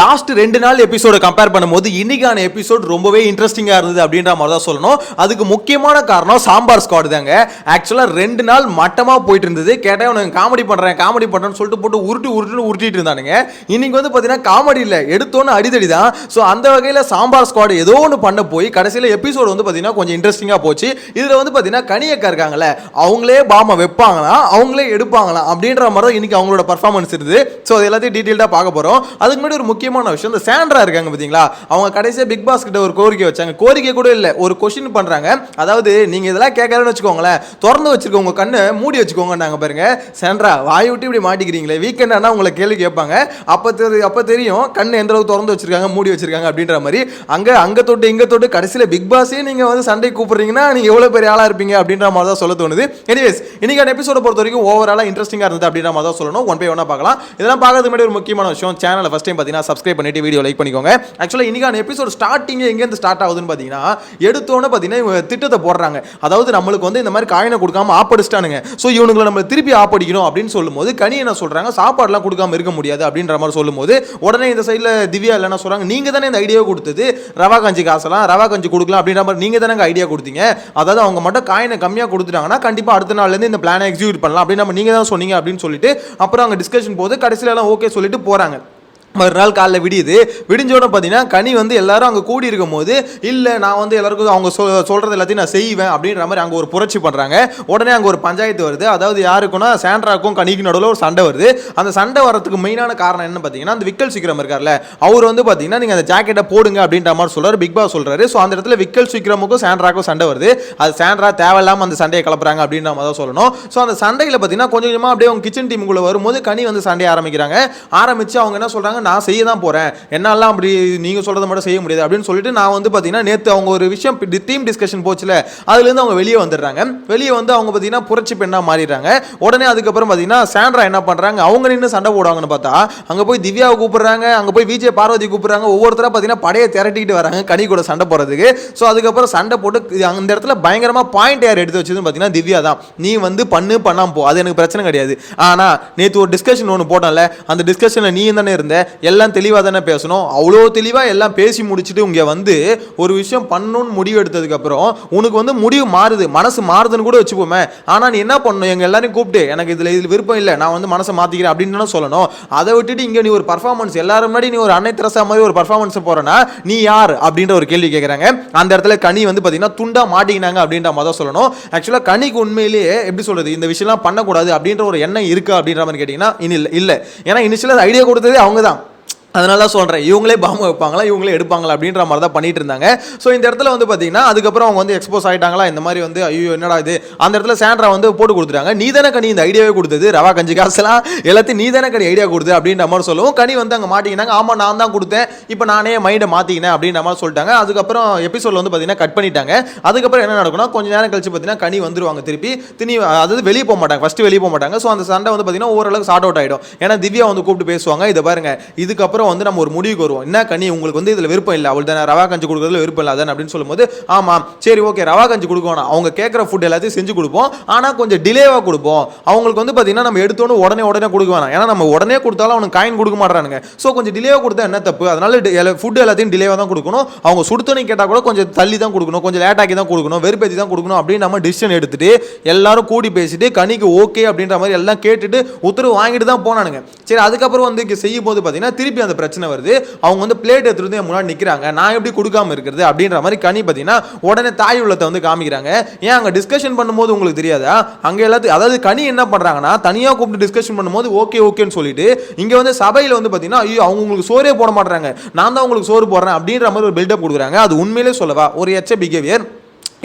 Last 2 நாள் எபிசோட compare பண்ணும்போது இன்னைக்கான எபிசோட் ரொம்பவே இன்ட்ரெஸ்டிங்கா இருந்தது அப்படின்ற மாதிரி தான் சொல்லணும். அதுக்கு முக்கியமான காரணம் சாம்பார் ஸ்குவாட் தாங்க. ஆக்சுவலா 2 நாள் மட்டமா போயிட்டு இருந்தது. கேட்டா உனக்கு காமெடி பண்றேன்னு சொல்லிட்டு போட்டு உருட்டிட்டு இருந்தானுங்க. இன்னைக்கு வந்து பாத்தீங்கன்னா காமெடி இல்ல, எடுத்தோன்னு அடிதடி தான். ஸோ அந்த வகையில் சாம்பார் ஸ்குவாட் ஏதோ ஒன்று பண்ண போய் கடைசியில் எபிசோடு வந்து பாத்தீங்கன்னா கொஞ்சம் இன்ட்ரெஸ்டிங்கா போச்சு. இதுல வந்து பாத்தீங்கன்னா கனியக்கா இருக்காங்கல்ல, அவங்களே பாம வைப்பாங்களா அவங்களே எடுப்பாங்களா அப்படின்ற மாதிரி தான் இன்னைக்கு அவங்களோட பர்ஃபார்மன்ஸ் இருந்தது. ஸோ அது எல்லாத்தையும் டீட்டெயில்டா பார்க்க போறோம். அதுக்கு முன்னாடி ஒரு முக்கியமான விஷயம், இந்த சாண்ட்ரா இருக்காங்க பாத்தீங்களா, அவங்க கடைசியா பிக் பாஸ் கிட்ட ஒரு கோரிக்கை வச்சாங்க. கோரிக்கை கூட இல்ல, ஒரு கொஸ்டின் பண்றாங்க. அதாவது நீங்க இதெல்லாம் கேட்கறன்னு வச்சுக்கோங்களேன், திறந்து வச்சிருக்கோங்க, உங்க கண்ணை மூடி வச்சுக்கோங்க பாருங்க. சாண்ட்ரா வாய் விட்டு இப்படி மாட்டிக்கிறீங்களே, வீக்கெண்ட் ஆனா உங்களை கேள்வி கேட்பாங்க. அப்ப தெரியும் கண்ணு எந்த அளவுக்கு திறந்து வச்சிருக்காங்க மூடி வச்சிருக்காங்க அப்படின்ற மாதிரி. அங்க தொட்டு இங்க தொட்டு கடைசியில பிக் பாஸே நீங்க வந்து சண்டை கூப்பிடுறீங்கன்னா நீங்க எவ்வளவு பெரிய ஆளா இருப்பீங்க அப்படின்ற மாதிரி தான் சொல்ல தோணுது. எனிவேஸ் இன்னைக்கான எபிசோட பொறுத்த வரைக்கும் ஓவராலா இன்ட்ரெஸ்டிங்கா இருந்தது அப்படின்ற மாதிரி தான் சொல்லணும். ஒன் பை ஒன்னா பார்க்கலாம். இதெல்லாம் பார்க்கறதுக்கு முன்னாடி ஒரு முக்கியமான விஷயம், சேனலை ஃபர்ஸ்ட் டைம் பார்த்தீங்கன்னா சப்ஸ்கிரைப் பண்ணிட்டு வீடியோ லைக் பண்ணிக்கோங்க. ஆக்சுவலா இன்னைக்கான எபிசோட் ஸ்டார்டிங் எங்கேருந்து ஸ்டார்ட் ஆகுதுன்னு பார்த்தீங்கன்னா, எடுத்தோன்னு பார்த்தீங்கன்னா திட்டத்தை போடுறாங்க. அதாவது நம்மளுக்கு வந்து இந்த மாதிரி காயினை கொடுக்காம ஆப்படிச்சிட்டானுங்க. ஸோ இவனுங்களை நம்ம திருப்பி ஆப்படிக்கணும் அப்படின்னு சொல்லும்போது கனி என்ன சொல்றாங்க, சாப்பாடுலாம் கொடுக்காம இருக்க முடியாது அப்படின்ற மாதிரி சொல்லும்போது உடனே இந்த சைடில் திவ்யா இல்லைன்னா சொல்றாங்க, நீங்க தானே இந்த ஐடியா கொடுத்தது, ரவா கஞ்சி காசெல்லாம் ரவா கஞ்சி கொடுக்கலாம் அப்படின்ற மாதிரி நீங்க தானே ஐடியா கொடுத்தீங்க. அதாவது அவங்க மட்டும் காயினை கம்மியாக கொடுத்துட்டாங்கன்னா கண்டிப்பாக அடுத்த நாள்லேருந்து இந்த பிளானை எக்ஸிக்யூட் பண்ணலாம் அப்படின்னு நம்ம நீங்க தான் சொன்னீங்க அப்படின்னு சொல்லிட்டு அப்புறம் அங்கே டிஸ்கஷன் போது கடைசியில எல்லாம் ஓகே சொல்லிட்டு போறாங்க. மறுநாள் காலைல விடிஞ்சோட பார்த்தீங்கன்னா கனி வந்து எல்லாரும் அங்கே கூடி இருக்கும் போது இல்லை நான் வந்து எல்லாருக்கும் அவங்க சொல்கிறது எல்லாத்தையும் நான் செய்வேன் அப்படின்ற மாதிரி அங்கே ஒரு புரட்சி பண்ணுறாங்க. உடனே அங்கே ஒரு பஞ்சாயத்து வருது. அதாவது யாருக்குன்னா சாண்ட்ராக்கும் கனிக்கு நடுவில் ஒரு சண்டை வருது. அந்த சண்டை வரதுக்கு மெயினான காரணம் என்ன பார்த்தீங்கன்னா, அந்த விக்கல் சீக்கிரம் இருக்கார்ல, அவர் வந்து பார்த்தீங்கன்னா நீங்கள் அந்த ஜாக்கெட்டை போடுங்க அப்படின்ற மாதிரி சொல்கிறார், பிக் பாஸ் சொல்கிறாரு. ஸோ அந்த இடத்துல விக்கல் சீக்கிரமுக்கும் சாண்ட்ராக்கும் சண்டை வருது. அது சாண்ட்ரா தேவையில்லாமல் அந்த சண்டையை கலப்புறாங்க அப்படின்ற மாதிரி தான் சொல்லணும். ஸோ அந்த சண்டையில் பார்த்தீங்கன்னா கொஞ்சம் கொஞ்சமாக அப்படியே அவங்க கிச்சன் டீமுக்குள்ளே வரும்போது கனி வந்து சண்டையை ஆரம்பிச்சு அவங்க என்ன சொல்கிறாங்க, நான் செய்ய தான் போறேன், என்னாலாம் அப்படி நீங்க சொல்றத மட்டும் செய்ய முடியாது அப்படின்னு சொல்லிட்டு நான் வந்து பாத்தீங்கன்னா நேத்து அவங்க ஒரு விஷயம் டீம் டிஸ்கஷன் போச்சுல, அதுல இருந்து அவங்க வெளியே வந்துடுறாங்க. வெளியே வந்து அவங்க பாத்தீங்கன்னா புரட்சி பெண்ணா மாறிடுறாங்க. உடனே அதுக்கப்புறம் பாத்தீங்கன்னா சாண்ட்ரா என்ன பண்றாங்க, அவங்க நின்று சண்டை போடுவாங்கன்னு பார்த்தா அங்க போய் திவ்யாவை கூப்பிடுறாங்க, அங்க போய் விஜய் பார்வதி கூப்பிடுறாங்க. ஒவ்வொருத்தரா பாத்தீங்கன்னா படையை திரட்டிக்கிட்டு வராங்க கனி கூட சண்டை போறதுக்கு. ஸோ அதுக்கப்புறம் சண்டை போட்டு அந்த இடத்துல பயங்கரமா பாயிண்ட் யார் எடுத்து வச்சதுன்னு பாத்தீங்கன்னா திவ்யா தான். நீ வந்து பண்ணாம போ, அது எனக்கு பிரச்சனை கிடையாது. ஆனா நேத்து ஒரு டிஸ்கஷன் ஒன்று போட்டோம்ல, அந்த டிஸ்கஷன்ல நீ தானே இருந்த, எல்லாம் தெளிவாக தானே பேசணும், அவ்வளோ தெளிவாக எல்லாம் பேசி முடிச்சுட்டு இங்கே வந்து ஒரு விஷயம் பண்ணணும்னு முடிவு எடுத்ததுக்கு அப்புறம் உனக்கு வந்து முடிவு மாறுது, மனசு மாறுதுன்னு கூட வச்சுப்போமே. ஆனால் நீ என்ன பண்ணணும், எங்க எல்லாரையும் கூப்பிட்டு எனக்கு இதில் விருப்பம் இல்லை, நான் வந்து மனசை மாற்றிக்கிறேன் அப்படின்னு சொல்லணும். அதை விட்டுட்டு இங்கே நீ ஒரு பர்ஃபார்மன்ஸ் எல்லாரும் முன்னாடி நீ ஒரு அன்னை தெரசா மாதிரி ஒரு பர்ஃபார்மன்ஸ் போறேன்னா நீ யார் அப்படின்ற ஒரு கேள்வி கேட்குறாங்க. அந்த இடத்துல கனி வந்து பார்த்தீங்கன்னா துண்டா மாட்டிக்கினாங்க அப்படின்ற மாதிரி சொல்லணும். ஆக்சுவலாக கனிக்கு உண்மையிலேயே எப்படி சொல்றது, இந்த விஷயம்லாம் பண்ணக்கூடாது அப்படின்ற ஒரு எண்ணம் இருக்கா அப்படின்ற மாதிரி கேட்டிங்கன்னா இல்லை. ஏன்னா இனிஷியலாக ஐடியா கொடுத்ததே அவங்க தான். அதனால தான் சொல்கிறேன், இவங்களே பாம்பு வைப்பாங்களா இவங்களே எடுப்பாங்களா அப்படின்ற மாதிரி தான் பண்ணிட்டு இருந்தாங்க. ஸோ இந்த இடத்துல வந்து பார்த்தீங்கன்னா அதுக்கப்புறம் அவங்க வந்து எக்ஸ்போஸ் ஆகிட்டாங்களா, இந்த மாதிரி வந்து ஐயோ என்னடா இது, அந்த இடத்துல சாண்ட்ரா வந்து போட்டு கொடுத்துட்டாங்க. நீ தானே கனி இந்த ஐடியாவே கொடுத்தது, ரவா கஞ்சி காசெல்லாம் எல்லாத்தையும் நீ தானே கனி ஐடியா கொடுத்து அப்படின்ற மாதிரி சொல்லவும் கனி வந்து அங்கே மாட்டிக்கினாங்க. ஆமாம் நான் தான் கொடுத்தேன், இப்போ நானே மைண்டை மாற்றிக்கினேன் அப்படின்ற மாதிரி சொல்லிட்டாங்க. அதுக்கப்புறம் எபிசோடில் வந்து பார்த்தீங்கன்னா கட் பண்ணிட்டாங்க. அதுக்கப்புறம் என்ன நடக்கும்னா கொஞ்சம் நேரம் கழிச்சு பார்த்தீங்கன்னா கனி வந்துருவாங்க திருப்பி. அதாவது வெளியே போக மாட்டாங்க, ஃபஸ்ட்டு வெளியே போக மாட்டாங்க. ஸோ அந்த சண்டை வந்து பார்த்தீங்கன்னா ஓரளவுக்கு சார்ட் அவுட் ஆகிடும். ஏன்னா திவ்யா வந்து கூப்பிட்டு பேசுவாங்க, இதை பாருங்க இதுக்கப்புறம் வந்து நம்ம ஒரு முடிவுக்கு வருவோம், என்ன கனி உங்களுக்கு வந்து இதுல விருப்பம் இல்லை, அவள் தானே ரவா கஞ்சி கொடுக்கறதுல விருப்பம் இல்லை அதான் அப்படின்னு சொல்லும்போது ஆமா சரி ஓகே ரவா கஞ்சி கொடுக்கணும், அவங்க கேட்குற ஃபுட் எல்லாத்தையும் செஞ்சு கொடுப்போம், ஆனால் கொஞ்சம் டிலேவா கொடுப்போம். அவங்களுக்கு வந்து பார்த்தீங்கன்னா நம்ம எடுத்தோன்னு உடனே கொடுக்க வேணாம், ஏன்னா நம்ம உடனே கொடுத்தாலும் அவனுக்கு காயின் கொடுக்க மாட்டானுங்க. ஸோ கொஞ்சம் டிலேவா கொடுத்தா என்ன தப்பு, அதனால ஃபுட் எல்லாத்தையும் டிலேவா தான் கொடுக்கணும், அவங்க சுடுத்தனி கேட்டால் கூட கொஞ்சம் தள்ளி தான் கொடுக்கணும், கொஞ்சம் லேட்டாக்கி தான் கொடுக்கணும், வெறுப்பேற்றி தான் கொடுக்கணும் அப்படின்னு நம்ம டிசிஷன் எடுத்துட்டு எல்லாரும் கூடி பேசிட்டு கனிக்கு ஓகே அப்படின்ற மாதிரி எல்லாம் கேட்டுட்டு உத்தரவு வாங்கிட்டு தான் போனானுங்க. சரி அதுக்கப்புறம் வந்து செய்யும் போது பார்த்தீங்கன்னா திருப்பி அந்த பிரச்சனை வருது. அவங்க வந்து பிளேட் எடுத்துட்டு முன்னாடி நிற்கிறாங்க, நான் எப்படி கொடுக்காம இருக்கிறது அப்படின்ற மாதிரி கனி பார்த்தீங்கன்னா உடனே தாய் உள்ளத்தை வந்து காமிக்கிறாங்க. ஏன் அங்கே டிஸ்கஷன் பண்ணும்போது உங்களுக்கு தெரியாதா, அங்கே எல்லாத்தையும் அதாவது கனி என்ன பண்ணுறாங்கன்னா தனியாக கூப்பிட்டு டிஸ்கஷன் பண்ணும்போது ஓகேன்னு சொல்லிட்டு இங்கே வந்து சபையில் வந்து பார்த்தீங்கன்னா ஐயோ அவங்க உங்களுக்கு சோறே போட மாட்டாங்க, நான் தான் உங்களுக்கு சோறு போடுறேன் அப்படின்ற மாதிரி ஒரு பில்டப் கொடுக்குறாங்க. அது உண்மையிலே சொல்லவா ஒரு எச்ச பிஹேவியர்.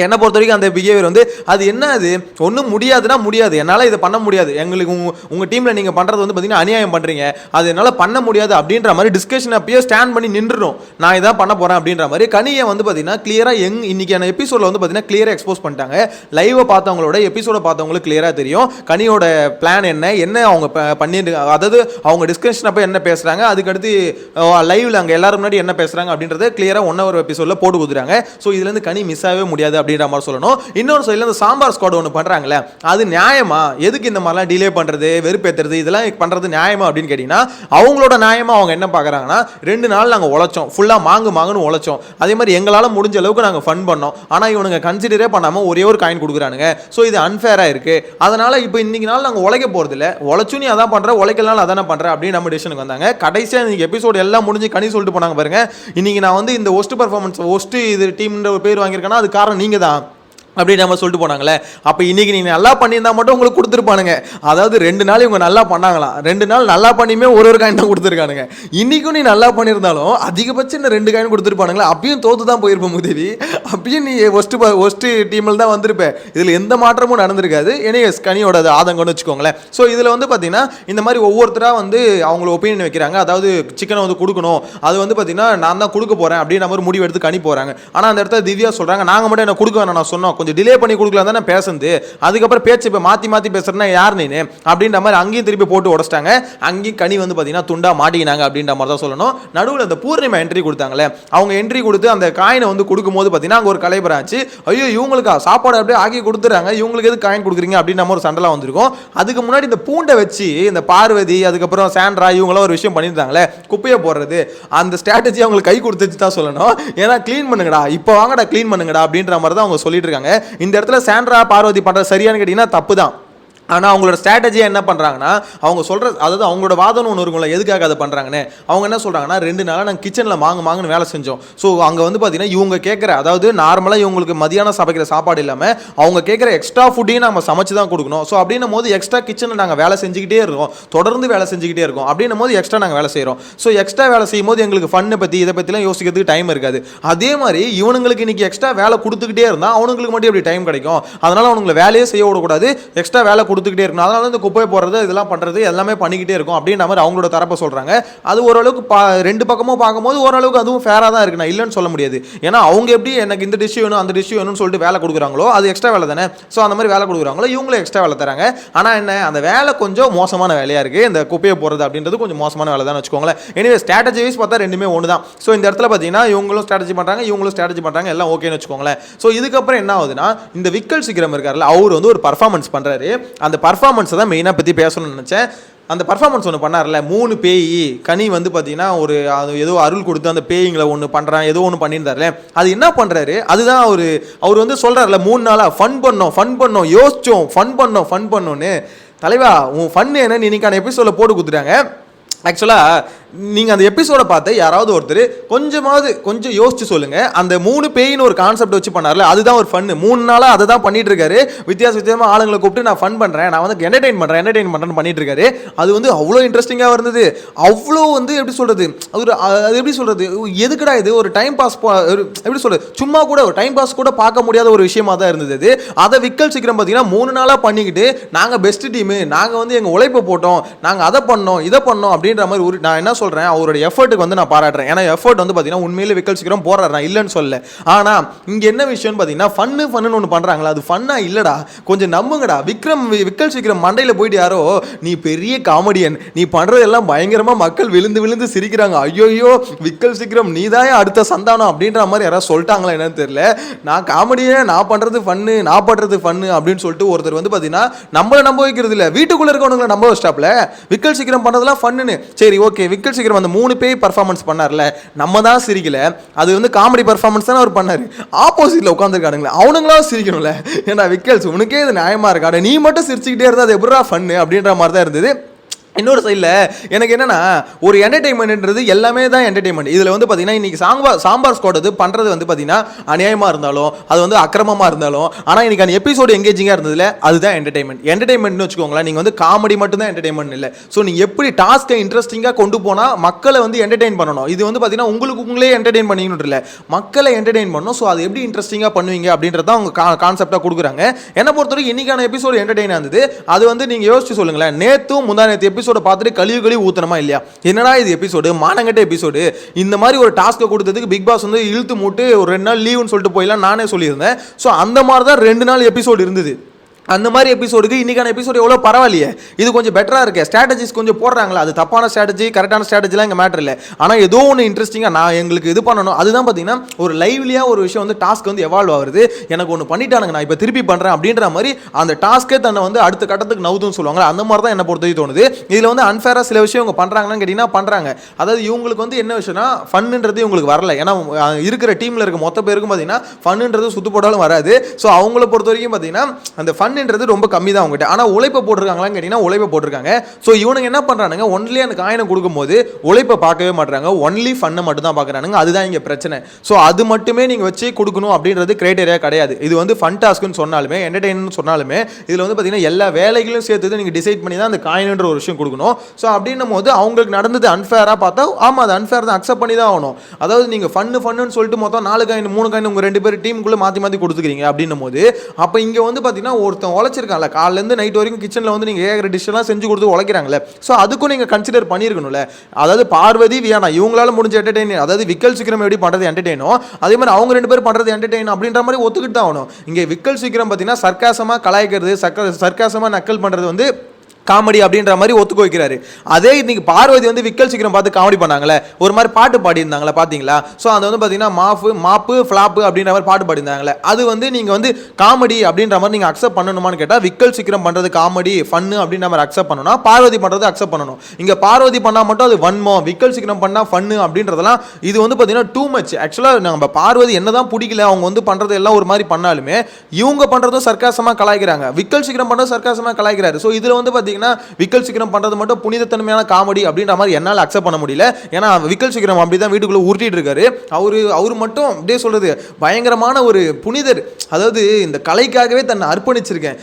என்னை பொறுத்த வரைக்கும் அந்த பிஹேவியர் வந்து அது என்ன, அது ஒன்றும் முடியாதுன்னா முடியாது, என்னால் இதை பண்ண முடியாது, எங்களுக்கு உங்கள் டீமில் நீங்கள் பண்ணுறது வந்து பார்த்தீங்கன்னா அநியாயம் பண்ணுறீங்க, அது என்னால் பண்ண முடியாது அப்படின்ற மாதிரி டிஸ்கஷன் அப்பயே ஸ்டாண்ட் பண்ணி நின்றுடும், நான் இதான் பண்ண போகிறேன் அப்படின்ற மாதிரி. கனியை வந்து பார்த்தீங்கன்னா கிளியராக இன்னைக்கான எபிசோடில் வந்து பார்த்தீங்கன்னா கிளியராக எக்ஸ்போஸ் பண்ணிட்டாங்க. லைவை பார்த்தவங்களோட எபிசோட பார்த்தவங்களுக்கு கிளியராக தெரியும் கனியோட பிளான் என்ன அவங்க பண்ணிட்டு, அதாவது அவங்க டிஸ்கஷன் அப்போ என்ன பேசுகிறாங்க, அதுக்கடுத்து லைவில் அங்கே எல்லாரும் முன்னாடி என்ன பேசுகிறாங்க அப்படின்றத கிளியராக 1 hour எபிசோடில் போட்டு கொடுத்துறாங்க. ஸோ இதுலேருந்து கனி மிஸ் ஆகவே முடியாது அப்படின்ற மாதிரி சொல்லணும். இன்னொரு சைடில் இந்த சாம்பார் ஸ்குவாட் ஒன்று பண்ணுறாங்களே, அது நியாயமா? எதுக்கு இந்த மாதிரிலாம் டிலே பண்ணுறது, வெறுப்பேற்றுறது, இதெல்லாம் பண்ணுறது நியாயமா அப்படின்னு கேட்டிங்கன்னா, அவங்களோட நியாயமா அவங்க என்ன பார்க்குறாங்கன்னா, 2 நாள் நாங்கள் உழைச்சோம், ஃபுல்லாக மாங்குன்னு உழைச்சோம், அதே மாதிரி எங்களால் முடிஞ்ச அளவுக்கு நாங்கள் ஃபன் பண்ணோம், ஆனால் இவனுங்க கன்சிடரே பண்ணாமல் ஒரே ஒரு காயின் கொடுக்குறானுங்க, ஸோ இது அன்ஃபேராக இருக்குது, அதனால் இப்போ இன்றைக்கி நாள் நாங்கள் உழைக்க போகிறதில்ல, உழைச்சும் நீ அதான் பண்ணுற, உழைக்கலனால அதானே பண்ணுற அப்படின்னு நம்ம டிசிஷனுக்கு வந்தாங்க. கடைசியாக இன்றைக்கி எபிசோடு எல்லாம் முடிஞ்சு கனி சொல்லிட்டு போனாங்க பாருங்க, இன்றைக்கி நான் வந்து இந்த ஒஸ்ட் பர்ஃபார்மன்ஸ் ஒஸ்ட்டு இது டீம்ன்ற ஒரு பேர் வாங்கியிருக்கேன்னா அது காரணம் நீங்கள் தான் அப்படி நம்ம சொல்லிட்டு போனாங்களே. அப்போ இன்றைக்கி நீங்கள் நல்லா பண்ணியிருந்தா மட்டும் உங்களுக்கு கொடுத்துருப்பானுங்க. அதாவது 2 நாள் இவங்க நல்லா பண்ணாங்களாம், 2 நாள் நல்லா பண்ணியுமே ஒரு காயின் தான் கொடுத்துருக்கானுங்க. இன்றைக்கும் நீ நல்லா பண்ணியிருந்தாலும் அதிகபட்சம் இந்த 2 காயின் கொடுத்துருப்பானுங்களா, அப்பயும் தோற்று தான் போயிருப்பேன் உதவி, அப்பயும் நீ ஒஸ்ட்டு டீமில் தான் வந்திருப்பேன், இதில் எந்த மாற்றமும் நடந்திருக்காது. எனிவேஸ் கனியோட ஆதங்கம்னு வச்சுக்கோங்களேன். ஸோ இதில் வந்து பார்த்தீங்கன்னா இந்த மாதிரி ஒவ்வொருத்தராக வந்து அவங்கள ஒப்பீனியன் வைக்கிறாங்க. அதாவது சிக்கனை வந்து கொடுக்கணும், அது வந்து பார்த்தீங்கன்னா நான் தான் கொடுக்க போகிறேன் அப்படின்ற மாதிரி முடிவு எடுத்து கனி போகிறாங்க. ஆனால் அந்த இடத்துல திவ்யா சொல்கிறாங்க, நாங்கள் மட்டும் என்ன கொடுக்க வேணாம், நான் சொன்னோம் கொஞ்சம் டிலே பண்ணி கொடுக்கலாம் தானே பேசுறது, அதுக்கப்புறம் பேச்சு இப்போ மாற்றி பேசுறேன்னா யார் நீனு அப்படின்ற மாதிரி அங்கேயும் திருப்பி போட்டு உடச்சிட்டாங்க. அங்கேயும் கனி வந்து பார்த்தீங்கன்னா துண்டா மாட்டிக்கினாங்க அப்படின்ற மாதிரி தான் சொல்லணும். நடுவில் அந்த பூர்ணிமா என்ட்ரி கொடுத்தாங்களே, அவங்க என்ட்ரி கொடுத்து அந்த காயினை வந்து கொடுக்கும்போது பார்த்தீங்கன்னா அங்கே ஒரு கலைபராச்சு, ஐயோ இவங்களுக்கா சாப்பாடு அப்படியே ஆக்கி கொடுத்துறாங்க, இவங்களுக்கு எது காயின் கொடுக்குறீங்க அப்படின்னு நம்ம ஒரு சண்டெல்லாம் வந்திருக்கும். அதுக்கு முன்னாடி இந்த பூண்டை வச்சு இந்த பார்வதி அதுக்கப்புறம் சாண்ட்ரா இவங்களாம் ஒரு விஷயம் பண்ணியிருந்தாங்களே, குப்பையை போடுறது, அந்த ஸ்ட்ராட்டஜி அவங்களுக்கு கை கொடுத்துச்சு தான் சொல்லணும். ஏன்னா க்ளீன் பண்ணுங்கடா, இப்போ வாங்கடா க்ளீன் பண்ணுங்கடா அப்படின்ற மாதிரி தான் அவங்க சொல்லிட்டு இருக்காங்க. இந்த இடத்துல சாண்ட்ரா பார்வதி பண்ணுறது சரியானு கேட்டிங்கன்னா தப்பு தான். ஆனால் அவங்களோட ஸ்ட்ராட்டஜியாக என்ன பண்ணுறாங்கன்னா, அவங்க சொல்கிற அதாவது அவங்களோட வாதம்னு ஒன்று இருக்கும்ல, எதுக்காக அதை பண்ணுறாங்கன்னு, அவங்க என்ன சொல்கிறாங்கன்னா 2 நாளாக நாங்கள் கிச்சனில் மாங்குன்னு வேலை செஞ்சோம். ஸோ அங்கே வந்து பார்த்தீங்கன்னா இவங்க கேட்குற, அதாவது நார்மலாக இவங்களுக்கு மதியானம் சமைக்கிற சாப்பாடு இல்லாமல் அவங்க கேட்குற எக்ஸ்ட்ரா ஃபுட்டையும் நம்ம சமைச்சு தான் கொடுக்கணும். ஸோ அப்படின்னும் போது எக்ஸ்ட்ரா கிச்சனில் நாங்கள் வேலை செஞ்சுக்கிட்டே இருக்கோம், தொடர்ந்து வேலை செஞ்சுக்கிட்டே இருக்கோம். அப்படின்னும் போது எக்ஸ்ட்ரா நாங்கள் வேலை செய்கிறோம். ஸோ எக்ஸ்ட்ரா வேலை செய்யும் போது எங்களுக்கு ஃபன்னை பற்றி இதை பற்றிலாம் யோசிக்கிறதுக்கு டைம் இருக்காது. அதே மாதிரி இவனுங்களுக்கு இன்றைக்கி எக்ஸ்ட்ரா வேலை கொடுத்துக்கிட்டே இருந்தால் அவனுங்களுக்கு மட்டும் எப்படி டைம் கிடைக்கும்? அதனால் அவனுங்களை வேலையே செய்ய விடக்கூடாது, எக்ஸ்ட்ரா வேலை கொடுத்துக்கிட்டே இருக்கணும். அதனால குப்பை போடுறது இதெல்லாம் பண்றது எல்லாமே பண்ணிக்கிட்டே இருக்கும் அப்படின்ற மாதிரி அவங்களோட தரப்பை சொல்றாங்க. அது ஓரளவுக்கு 2 பக்கமும் பார்க்கும்போது ஓரளவுக்கு அதுவும் ஃபேரா தான் இருக்கு, நான் இல்லைன்னு சொல்ல முடியாது. ஏன்னா அவங்க எப்படி எனக்கு இந்த டிஷ் வேணும் அந்த டிஷ் வேணும்னு சொல்லிட்டு வேலை கொடுக்குறாங்களோ அது எக்ஸ்ட்ரா வேலை தானே. ஸோ அந்த மாதிரி வேலை கொடுக்குறாங்களோ இவங்களும் எக்ஸ்ட்ரா வேலை தராங்க. ஆனால் என்ன, அந்த வேலை கொஞ்சம் மோசமான வேலையா இருக்கு, இந்த குப்பையை போடுறது அப்படின்றது கொஞ்சம் மோசமான வேலை தான் வச்சுக்கோங்களேன். எனிவே ஸ்ட்ராட்டஜி வைஸ் பார்த்தா ரெண்டுமே ஒன்று தான். ஸோ இந்த இடத்துல பார்த்தீங்கன்னா இவங்களும் ஸ்ட்ராட்டஜி பண்ணுறாங்க, இவங்களும் ஸ்ட்ராட்டஜி பண்ணுறாங்க, எல்லாம் ஓகேன்னு வச்சுக்கோங்களேன். ஸோ இதுக்கப்புறம் என்ன ஆகுதுன்னா, இந்த விக்கல் சீக்கிரம் இருக்காருல்ல, அவர் வந்து ஒரு பர்ஃபார்மன்ஸ் பண்ணுறாரு. அந்த பர்ஃபார்மன்ஸை தான் மெயினாக பற்றி பேசணும்னு நினச்சேன். அந்த பர்ஃபார்மன்ஸ் ஒன்று பண்ணார்ல, 3 பேய் கனி வந்து பார்த்தீங்கன்னா ஒரு அது ஏதோ அருள் கொடுத்து அந்த பேய்களை ஒன்று பண்ணுறான், ஏதோ ஒன்று பண்ணியிருந்தார்ல, அது என்ன பண்ணுறாரு, அதுதான் அவர் வந்து சொல்கிறார்ல 3 நாளாக ஃபன் பண்ணோம் யோசிச்சோம் ஃபன் பண்ணோன்னு. தலைவா உன் ஃபன் என்ன இன்னைக்கான எபிசோடில் போட்டு கொடுத்துட்டாங்க. ஆக்சுவலாக நீங்கள் அந்த எபிசோடை பார்த்து யாராவது ஒருத்தர் கொஞ்சம் யோசிச்சு சொல்லுங்கள். அந்த 3 பேயின்னு ஒரு கான்செப்ட் வச்சு பண்ணார்ல, அதுதான் ஒரு ஃபன்னு. 3 நாளாக அதை தான் பண்ணிட்டு இருக்காரு. வித்தியாசமாக ஆளுங்களை கூப்பிட்டு நான் ஃபன் பண்ணுறேன், நான் வந்து என்டர்டெயின் பண்ணுறேன்னு பண்ணிட்டு இருக்காரு. அது வந்து அவ்வளோ இன்ட்ரெஸ்டிங்காக இருந்தது. அவ்வளோ வந்து எப்படி சொல்கிறது, அது எப்படி சொல்கிறது, எதுக்குடா இது ஒரு டைம் பாஸ், எப்படி சொல்கிறது, சும்மா கூட ஒரு டைம் பாஸ் கூட பார்க்க முடியாத ஒரு விஷயமா தான் இருந்தது அது. அதை விக்கல் சீக்கிரம் பார்த்தீங்கன்னா 3 நாளாக பண்ணிக்கிட்டு நாங்கள் பெஸ்ட் டீமு, நாங்கள் வந்து எங்கள் உழைப்பை போட்டோம், நாங்கள் அதை பண்ணோம் இதை பண்ணோம் அப்படின்ற மாதிரி நான் என்ன சொல்கிறேன், அவருடைய எஃபர்ட்டுக்கு வந்து நான் பாராட்டுறேன். ஏன்னா எஃபர்ட் வந்து பார்த்தீங்கன்னா உண்மையிலே விக்கல் சீக்கிரம் போடுறாரு, நான் இல்லைன்னு சொல்ல. ஆனால் இங்கே என்ன விஷயம்னு பார்த்தீங்கன்னா ஃபன்னு ஒன்று பண்ணுறாங்களா, அது ஃபன்னாக இல்லைடா, கொஞ்சம் நம்புங்கடா. விக்கல் சீக்கிரம் மண்டையில் போயிட்டு யாரோ நீ பெரிய காமெடியன், நீ பண்ணுறதெல்லாம் பயங்கரமாக மக்கள் விழுந்து சிரிக்கிறாங்க, ஐயோயோ விக்கல் சீக்கிரம் நீ தான் அடுத்த சந்தானம் அப்படின்ற மாதிரி யாராவது சொல்லிட்டாங்களா என்னன்னு தெரியல. நான் காமெடியே, நான் பண்ணுறது ஃபன்னு அப்படின்னு சொல்லிட்டு ஒருத்தர் வந்து பார்த்தீங்கன்னா நம்மளை நம்ப வைக்கிறது இல்லை, வீட்டுக்குள்ளே இருக்கவனுங்களை நம்ப வச்சிட்டாப்ல. விக்கல் சீக்கிரம் பண்ணுறதுலாம் ஃபன்னு, சரி ஓகே. விக்கல் சீக்கிரம் அந்த 3 பேய் பர்ஃபார்மன்ஸ் பண்ணார்ல, நம்ம தான் சிரிக்கல, அது வந்து காமெடி பர்ஃபார்மன்ஸ் தானே அவர் பண்ணாரு. ஆப்போசிட்ல உட்காந்துருக்கானுங்களே அவனுங்களாம் சிரிக்கணும்ல. ஏன்னா விக்கல்ஸ் உனக்கே இது நியாயமா இருக்காடு, நீ மட்டும் சிரிச்சுக்கிட்டே இருந்தா அது எப்படா ஃபன்னு அப்படின்ற மாதிரி தான் இருந்தது. இன்னொரு சைடில் எனக்கு என்னன்னா, ஒரு என்டர்டைன்மெண்ட்ன்றது எல்லாமே தான் என்டர்டைன்மெண்ட். இதில் வந்து பார்த்தீங்கன்னா இன்னைக்கு சாம்பார் ஸ்குவாட் அது பண்ணுறது வந்து பார்த்தீங்கன்னா அநியாயமாக இருந்தாலும் அது வந்து அக்கிரமமாக இருந்தாலும், ஆனால் இன்னைக்கு அந்த எபிசோடு எங்கேஜிங்காக இருந்ததுல அதுதான் என்டர்டைன்மெண்ட்னு வச்சுக்கோங்களேன். நீங்கள் வந்து காமெடி மட்டும்தான் என்டர்டைன்மெண்ட் இல்லை. ஸோ நீங்கள் எப்படி டாஸ்க்கை இன்ட்ரெஸ்டிங்காக கொண்டு போனால் மக்களை வந்து என்டர்டைன் பண்ணணும். இது வந்து பார்த்தீங்கன்னா உங்களே என்டர்டைன் பண்ணிக்கணும் இல்லை, மக்களை என்டர்டைன் பண்ணணும். ஸோ அது எப்படி இன்ட்ரெஸ்டிங்காக பண்ணுவீங்க அப்படின்றத அவங்க கான்செப்டாக கொடுக்குறாங்க. என்னை பொறுத்தவரைக்கும் இன்னைக்கான எபிசோடு என்டர்டைனாக இருந்தது. அது வந்து நீங்கள் யோசிச்சு சொல்லுங்களேன், நேற்றும் முந்தா நேற்று எபிசோட பார்த்துட்டு கழிவு ஊத்தனமா இல்லையா, என்னடா இது எபிசோடு மானங்கட்ட எபிசோடு, இந்த மாதிரி ஒரு டாஸ்க்கை கொடுத்ததுக்கு பிக் பாஸ் வந்து இழுத்து மூட்டு ஒரு 2 நாள் லீவுன்னு சொல்லிட்டு போயிடலாம் நானே சொல்லியிருந்தேன். ஸோ அந்த மாதிரி தான் 2 நாள் எபிசோடு இருந்தது. அந்த மாதிரி எபிசோடுக்கு இன்னைக்கான எபிசோடு எவ்வளோ பரவாயில்லையே, இது கொஞ்சம் பெட்டராக இருக்கு. ஸ்ட்ராட்டஜிஸ் கொஞ்சம் போடுறாங்களா, அது தப்பான ஸ்ட்ராட்டஜி கரெக்டான ஸ்ட்ராட்டஜிலாம் இங்கே மேட்டர் இல்லை. ஆனால் ஏதோ ஒன்று இன்ட்ரெஸ்டிங்காக நான் எங்களுக்கு இது பண்ணணும், அதுதான் பார்த்தீங்கன்னா ஒரு லைவ்லியாக ஒரு விஷயம் வந்து டாஸ்க் வந்து எவால்வ் ஆகுது. எனக்கு ஒன்று பண்ணிட்டானுங்க, நான் இப்போ திருப்பி பண்ணுறேன் அப்படின்ற மாதிரி அந்த டாஸ்க்கே தன்னை வந்து அடுத்த கட்டத்துக்கு நவுதுன்னு சொல்லுவாங்க. அந்த மாதிரி தான் என்ன பொறுத்தவரைக்கும் தோணுது. இதில் வந்து அன்ஃபேராக சில விஷயம் இவங்க பண்ணுறாங்கன்னு கேட்டிங்கன்னா பண்ணுறாங்க. அதாவது இவங்களுக்கு வந்து என்ன விஷயம்னா ஃபன்னுன்றது இவங்களுக்கு வரல. ஏன்னா இருக்கிற டீமில் இருக்க மொத்த பேருக்கும் பார்த்தீங்கன்னா ஃபன்னுன்றது சுத்து போட்டாலும் வராது. ஸோ அவங்கள பொறுத்த வரைக்கும் பார்த்தீங்கன்னா அந்த ஃபன் ரொம்ப கம்மி தான் அவங்ககிட்ட. ஆனால் உழைப்பை போட்டிருக்காங்களான்னு கேட்டீங்கன்னா உழைப்பை போட்டிருக்காங்க. ஸோ இவனுங்க என்ன பண்ணுறானுங்க, ஒன்லி அந்த காயினை கொடுக்கும்போது உழைப்பை பார்க்கவே மாட்டாங்க, ஒன்லி ஃபன்னை மட்டும் தான் பார்க்குறானுங்க. அதுதான் இங்கே பிரச்சனை. ஸோ அது மட்டுமே நீங்கள் வச்சு கொடுக்கணும் அப்படின்றது கிரைட்டேரியா கிடையாது. இது வந்து ஃபன் டாஸ்க்குன்னு சொன்னாலுமே என்டர்டெயின்னு சொன்னாலுமே இதில் வந்து பார்த்தீங்கன்னா எல்லா வேலைகளும் சேர்த்து நீங்கள் டிசைட் பண்ணி தான் அந்த காயின்ன்ற ஒரு விஷயம் கொடுக்கணும். ஸோ அப்படின்னும் போது அவங்களுக்கு நடந்தது அன்ஃபேராக பார்த்தா ஆமாம் அது அன்ஃபேர் தான், அக்செப்ட் பண்ணி தான் ஆகணும். அதாவது நீங்கள் ஃபன்னு சொல்லிட்டு மொத்தம் 4 காயின் 3 காயின் உங்கள் 2 பேர் டீமுக்குள்ளே மாற்றி கொடுத்துக்கிறீங்க அப்படின்னும் போது அப்போ இங்கே வந்து பார்த்தீங்கன்னா ஒருத்தன் உழைச்சிருக்காங்கல்ல, காலையிலேருந்து நைட் வரைக்கும் கிச்சனில் வந்து நீங்கள் ஏகிற டிஷ்ஷெல்லாம் செஞ்சு கொடுத்து உழைக்கிறாங்களே. ஸோ அதுக்கும் நீங்கள் கன்சிடர் பண்ணியிருக்கணும்ல. அதாவது பார்வதி வியானா இவங்களால முடிஞ்ச என்டர்டெயின், அதாவது விக்கல் சீக்கிரம் எப்படி பண்ணுறது என்டர்டெயினோ அதே மாதிரி அவங்க 2 பேர் பண்ணுறது என்டர்டெயின் அப்படின்ற மாதிரி ஒத்துக்கிட்டு தான் ஆகணும். இங்கே விக்கல் சீக்கிரம் பார்த்தீங்கன்னா சர்க்காசமாக கலாய்க்கிறது, சர்க்காசமாக நக்கல் பண்ணுறது வந்து காமெடி அப்படின்ற மாதிரி ஒத்துக்க வைக்கிறாரு. அதே இன்னைக்கு பார்வதி வந்து விக்கல் சீக்கிரம் பார்த்து காமெடி பண்ணாங்களே, ஒரு மாதிரி பாட்டு பாடியிருந்தாங்களே பார்த்தீங்களா. ஸோ அது வந்து பார்த்தீங்கன்னா மாப்பு ஃப்ளாப்பு அப்படின்ற மாதிரி பாட்டு பாடியிருந்தாங்களே, அது வந்து நீங்கள் வந்து காமெடி அப்படின்ற மாதிரி நீங்கள் அக்செப்ட் பண்ணணுமான்னு கேட்டால் விக்கல் சீக்கிரம் பண்ணுறது காமெடி ஃபன்னு அப்படின்ற மாதிரி அக்செப்ட் பண்ணணும், பார்வதி பண்ணுறது அக்செப்ட் பண்ணணும். இங்கே பார்வதி பண்ணால் மட்டும் அது வன்மம், விக்கல் சீக்கிரம் பண்ணால் ஃபன்னு அப்படின்றதெல்லாம் இது வந்து பார்த்தீங்கன்னா டூ மச். ஆக்சுவலாக நம்ம பார்வதி என்ன தான் பிடிக்கல, அவங்க வந்து பண்ணுறது எல்லாம் ஒரு மாதிரி பண்ணாலுமே இவங்க பண்ணுறதும் சர்க்காசமாக கலாய்க்கிறாங்க, விக்கல் சீக்கிரம் பண்ணுறது சர்க்காசமாக கலாய்க்கிறாரு. ஸோ இதில் வந்து பார்த்தீங்கன்னா விக்கல் சீக்கிரம் பண்றது மட்டும் புனிதத்தன்மையான காமெடி அப்படின்ற மாதிரி என்னால் அக்செப்ட் பண்ண முடியல. ஏன்னா விக்கல் சீக்கிரம் அப்படிதான் வீட்டுக்குள்ள உருட்டிட்டு இருக்காரு. அவரு மட்டும் அப்படியே சொல்றது பயங்கரமான ஒரு புனிதர். அதாவது இந்த கலைக்காகவே தன்னை அர்ப்பணிச்சிருக்கேன்.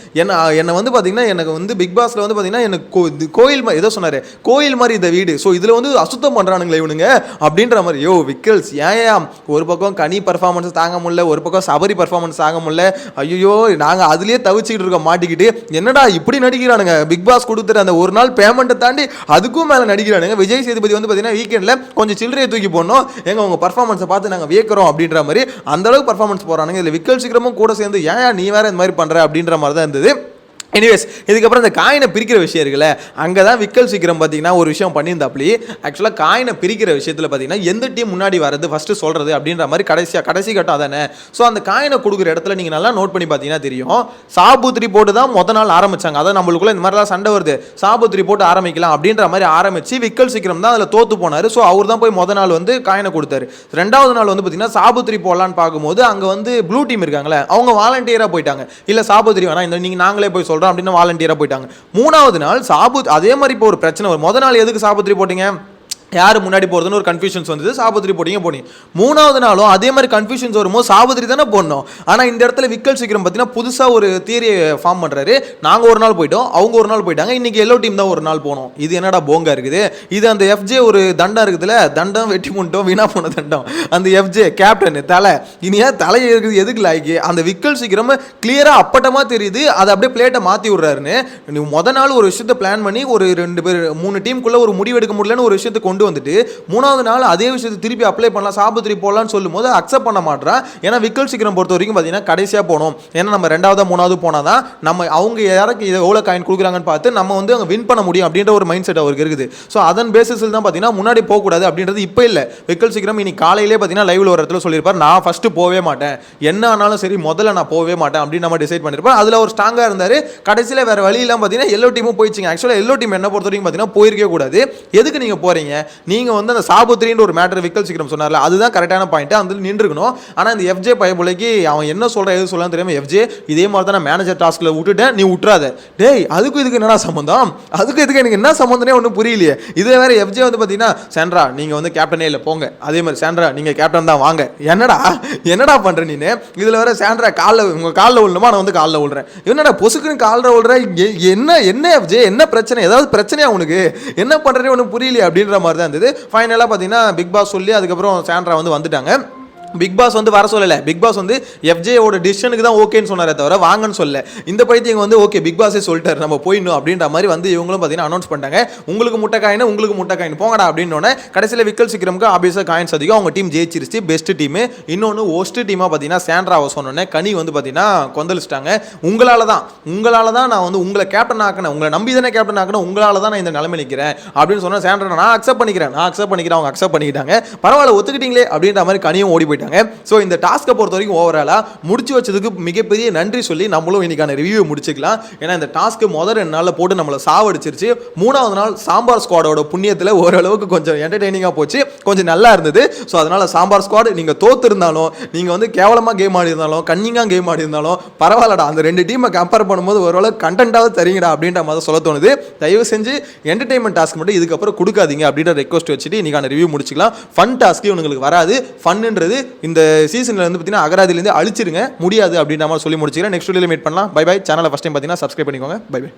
என்ன வந்து பாத்தீங்கன்னா எனக்கு வந்து பிக் பாஸ்ல வந்து பாத்தீங்கன்னா எனக்கு கோயில் ஏதோ சொன்னாரு, கோயில் மாதிரி இந்த வீடு. ஸோ இதுல வந்து அசுத்தம் பண்றானுங்களே இவனுங்க அப்படின்ற மாதிரி. யோ விக்கல்ஸ் ஏன் ஒரு பக்கம் கனி பர்ஃபார்மன்ஸ் தாங்க முடியல, ஒரு பக்கம் சபரி பர்ஃபார்மன்ஸ் தாங்க முடியல. ஐயோ நாங்க அதுலயே தவிச்சுக்கிட்டு இருக்கோம் மாட்டிக்கிட்டு. என்னடா இப்படி நடிக்கிறானுங்க, பிக் பாஸ் கொடுத்துட்டு அந்த ஒரு நாள் பேமெண்ட்டை தாண்டி அதுக்கும் மேலே நடிக்கிறானுங்க. விஜய் சேதுபதி வந்து பார்த்தீங்கன்னா வீக்கெண்டில் கொஞ்சம் சில்லறையை தூக்கி போடணும், எங்க உங்க பர்ஃபார்மன்ஸை பார்த்து நாங்கள் வியக்கிறோம் அப்படின்ற மாதிரி அந்த அளவுக்கு பர்ஃபார்மன்ஸ் போறானுங்க. இதில் விக்கல் சீக்கிரமும் கூட சேர்ந்து ஏன் நீ வேற இந்த மாதிரி பண்ற அப்படின்ற மாதிரி தான் இருந்தது. எனிவேஸ் இதுக்கப்புறம் இந்த காயினை பிரிக்கிற விஷயம் இருக்குல்ல, அங்கே தான் விக்கல் சீக்கிரம் பார்த்தீங்கன்னா ஒரு விஷயம் பண்ணியிருந்தாப்படி. ஆக்சுவலாக காயினை பிரிக்கிற விஷயத்தில் பார்த்தீங்கன்னா எந்த டீம் முன்னாடி வரது ஃபஸ்ட்டு சொல்கிறது அப்படின்ற மாதிரி கடைசி கட்டம் தானே. ஸோ அந்த காயினை கொடுக்குற இடத்துல நீங்கள் நல்லா நோட் பண்ணி பார்த்தீங்கன்னா தெரியும், சாபுத்திரி போட்டு தான் மொதல் நாள் ஆரம்பிச்சாங்க. அதான் நம்மளுக்குள்ள இந்த மாதிரிலாம் சண்டை வருது, சாபுத்திரி போட்டு ஆரம்பிக்கலாம் அப்படின்ற மாதிரி ஆரம்பிச்சு விக்கல் சீக்கிரம் தான் அதில் தோத்து போனார். ஸோ அவர் தான் போய் மொதல் நாள் வந்து காயினை கொடுத்தாரு. 2வது நாள் வந்து பார்த்தீங்கன்னா சாபுத்திரி போடலான்னு பார்க்கும்போது அங்கே வந்து ப்ளூ டீம் இருக்காங்களே அவங்க வாலண்டியராக போயிட்டாங்க. இல்லை சாபுத்திரி வேணா இந்த நீங்கள் நாங்களே போய் சொல்கிறோம் அப்படின்னு வாலண்டியரா போயிட்டாங்க. 3வது நாள் அதே மாதிரி இப்போ ஒரு பிரச்சனை வரும். முதல் நாள் எதுக்கு சாபுத்திரி போட்டீங்க, யார் முன்னாடி போகிறதுன்னு ஒரு கன்ஃபியூஷன்ஸ் வந்தது, சாபுத்திரி போட்டிங்க. 3வது நாளும் அதே மாதிரி கன்ஃபியூஷன்ஸ் வரும்போது சாபுத்திரி தானே போடணும். ஆனால் இந்த இடத்துல விக்கல் சீக்கிரம் பார்த்தீங்கன்னா புதுசாக ஒரு தியரியை ஃபார்ம் பண்ணுறாரு. நாங்கள் ஒரு நாள் போயிட்டோம், அவங்க ஒரு நாள் போயிட்டாங்க, இன்னைக்கு எல்லோ டீம் தான் ஒரு நாள் போனோம். இது என்னடா போங்கா இருக்குது. இது அந்த எஃப்ஜே ஒரு தண்டம் இருக்குதுல்ல, தண்டம் வெட்டி முட்டோம் வீணா போன தண்டம். அந்த எஃப்ஜே கேப்டன் தலை இனியா தலையை இருக்குது எதுக்கு லாய்க்கு. அந்த விக்கல் சீக்கிரம் கிளியராக அப்பட்டமாக தெரியுது, அதை அப்படியே பிளேட்டை மாற்றி விட்றாருன்னு. முதல் நாள் ஒரு விஷயத்தை பிளான் பண்ணி ஒரு 2 பேர் 3 டீமுக்குள்ளே ஒரு முடிவு எடுக்க முடியலன்னு ஒரு விஷயத்தை கொண்டு வந்துட்டு 3வது நாள் அதே விஷயத்தை திருப்பி அப்ளை பண்ணலாம், சாபுத்திரி போடலாம்னு சொல்லும்போது அக்செப்ட் பண்ண மாட்டேன். ஏன்னா விக்கல் சீக்கிரம் பொறுத்த வரைக்கும் பார்த்தீங்கன்னா கடைசியாக போனோம். ஏன்னா நம்ம 2வது 3வது போனால் தான் நம்ம அவங்க யாருக்கு எவ்வளோ காயின் கொடுக்குறாங்கன்னு பார்த்து நம்ம வந்து அங்கே வின் பண்ண முடியும் அப்படின்ற ஒரு மைண்ட் செட் அவருக்கு இருக்குது. ஸோ அதன் பேசிஸில் தான் பார்த்தீங்கன்னா முன்னாடி போகக்கூடாது அப்படின்றது இப்போ இல்லை. விக்கல் சீக்கிரம் இன்னைக்கு காலையிலே பார்த்தீங்கன்னா லைவ்ல ஒரு இடத்துல சொல்லியிருப்பார், நான் ஃபர்ஸ்ட் போவே மாட்டேன், என்ன ஆனாலும் சரி முதல்ல நான் போவே மாட்டேன் அப்படின்னு நம்ம டிசைட் பண்ணியிருப்போம். அதில் ஒரு ஸ்ட்ராங்காக இருந்தார். கடைசியில் வேறு வழியெல்லாம் பார்த்தீங்கன்னா எல்லோ டீமும் போயிடுச்சிங்க. ஆக்சுவலாக எல்லோ டீம் என்ன பொறுத்த வரைக்கும் பார்த்தீங்கன்னா போயிருக்கே கூடாது. எதுக்கு நீங்கள் போகிறீங்க, நீங்கள் வந்து அந்த சாபுத்திரின்ற ஒரு மேட்டர் விக்கல் சீக்கிரம் சொன்னார்ல, அதுதான் கரெக்டான பாயிண்ட், அந்த நின்றுக்கணும். ஆனால் இந்த எஃப்ஜே பயபுலைக்கு அவன் என்ன சொல்ற எது சொல்லலாம் தெரியாம, எஃப்ஜே இதே மாதிரி தான் நான் மேனேஜர் டாஸ்க்ல விட்டுட்டேன், நீ விட்டுறாத. டேய் அதுக்கு இதுக்கு என்னடா சம்பந்தம், அதுக்கு இதுக்கு எனக்கு என்ன சம்பந்தமே ஒன்றும் புரியலையே. இதே வேற எஃப்ஜே வந்து பார்த்தீங்கன்னா சாண்ட்ரா நீங்கள் வந்து கேப்டனே இல்லை போங்க, அதே மாதிரி சாண்ட்ரா நீங்கள் கேப்டன் தான் வாங்க. என்னடா பண்ற நீனு. இதில் வேற சாண்ட்ரா உங்கள் காலில் விழணுமா, நான் வந்து காலில் விழுறேன். என்னடா பொசுக்குன்னு காலில் விழுற, என்ன எஃப்ஜே என்ன பிரச்சனை, ஏதாவது பிரச்சனையா உனக்கு, என்ன பண்றேன்னு ஒன்றும் புரியலையே அப்படின்ற மாதிரி தான் இருந்தது. ஃபைனலாக பார்த்தீங்கன்னா பிக் பாஸ் சொல்லி அதுக்கப்புறம் சாண்ட்ரா வந்து வந்துட்டாங்க. பிக் பாஸ் வந்து வர சொல்லலை. பிக் பாஸ் வந்து எஃப்ஜேயோட டிசிஷனுக்கு தான் ஓகேன்னு சொன்னாரே தவிர வாங்கன்னு சொல்லல. இந்த பைத்தியம் வந்து ஓகே பிக் பாஸே சொல்லிட்டாரு நம்ம போயிடணும் அப்படின்ற மாதிரி வந்து இவங்களும் பார்த்தீங்கன்னா அனௌன்ஸ் பண்ணிட்டாங்க. உங்களுக்கு முட்டை காயின் போங்கடா அப்படின்னு. கடைசியில் விக்கல் சிக்கிரமுக்கு ஆபியஸாக காயின்ஸ் அதிகம், அவங்க டீம் ஜெயிச்சிருச்சு, பெஸ்ட் டீம். இன்னொன்று ஒஸ்ட் டீமாக பார்த்தீங்கன்னா சாண்ட்ராவை சொன்னோன்னே கனி வந்து பார்த்தீங்கன்னா கொந்தளிச்சிட்டாங்க. உங்களால தான் நான் வந்து உங்களை கேப்டன் ஆக்கினேன், உங்களை நம்பி தானே கேப்டன் ஆக்கினேன், உங்களால தான் நான் இந்த நிலைமை நிற்கிறேன் அப்படின்னு சொன்ன சாண்ட்ரா நான் அக்செப்ட் பண்ணிக்கிறேன் அவங்க அக்செப்ட் பண்ணிக்கிட்டாங்க. பரவாயில்ல ஒத்துக்கிட்டீங்களே அப்படின்ற மாதிரி கனியும் ஓடி போயிட்டாங்க. ஸோ இந்த டாஸ்க்கை பொறுத்த வரைக்கும் ஓவராலாக முடிச்சு வச்சதுக்கு மிகப்பெரிய நன்றி சொல்லி நம்மளும் இன்னைக்கான ரிவ்யூ முடிச்சுக்கலாம். ஏன்னா இந்த டாஸ்க்கு முதல் 2 நாளில் போட்டு நம்மளை சாவடிச்சிருச்சு. 3வது நாள் சாம்பார் ஸ்குவாடோட புண்ணியத்தில் ஓரளவுக்கு கொஞ்சம் என்டர்டெய்னிங்காக போச்சு, கொஞ்சம் நல்லா இருந்தது. ஸோ அதனால் சாம்பார் ஸ்குவாட் நீங்கள் தோத்துருந்தாலும், நீங்கள் வந்து கேவலமாக கேம் ஆடி இருந்தாலும், கன்னிங்காக கேம் ஆடி இருந்தாலும் பரவாயில்லடா, அந்த 2 டீமை கம்பேர் பண்ணும்போது ஓரளவுக்கு கண்டென்ட்டாவது தரீங்கடா அப்படின்ற மாதிரி சொல்ல தோணுது. தயவு செஞ்சு என்டர்டெயின்மெண்ட் டாஸ்க் மட்டும் இதுக்கப்புறம் கொடுக்காதீங்க அப்படின்ற ரெக்வஸ்ட் வச்சுட்டு இன்னைக்கான ரிவ்யூ முடிச்சுக்கலாம். ஃபன் டாஸ்க்கு உங்களுக்கு வராது. ஃபன்னுன்றது இந்த சீசன்ல வந்து பார்த்தீங்கன்னா அகராதிலேருந்து அழிச்சிருங்க முடியாது அப்படின்ற மாதிரி சொல்லி முடிச்சுக்கிறேன். நெக்ஸ்ட் வீடியோவில் மீட் பண்ணலாம். Bye bye. சேனலை ஃபஸ்ட் டைம் பார்த்தீங்கன்னா சப்ஸ்கிரைப் பண்ணிக்கோங்க. Bye by.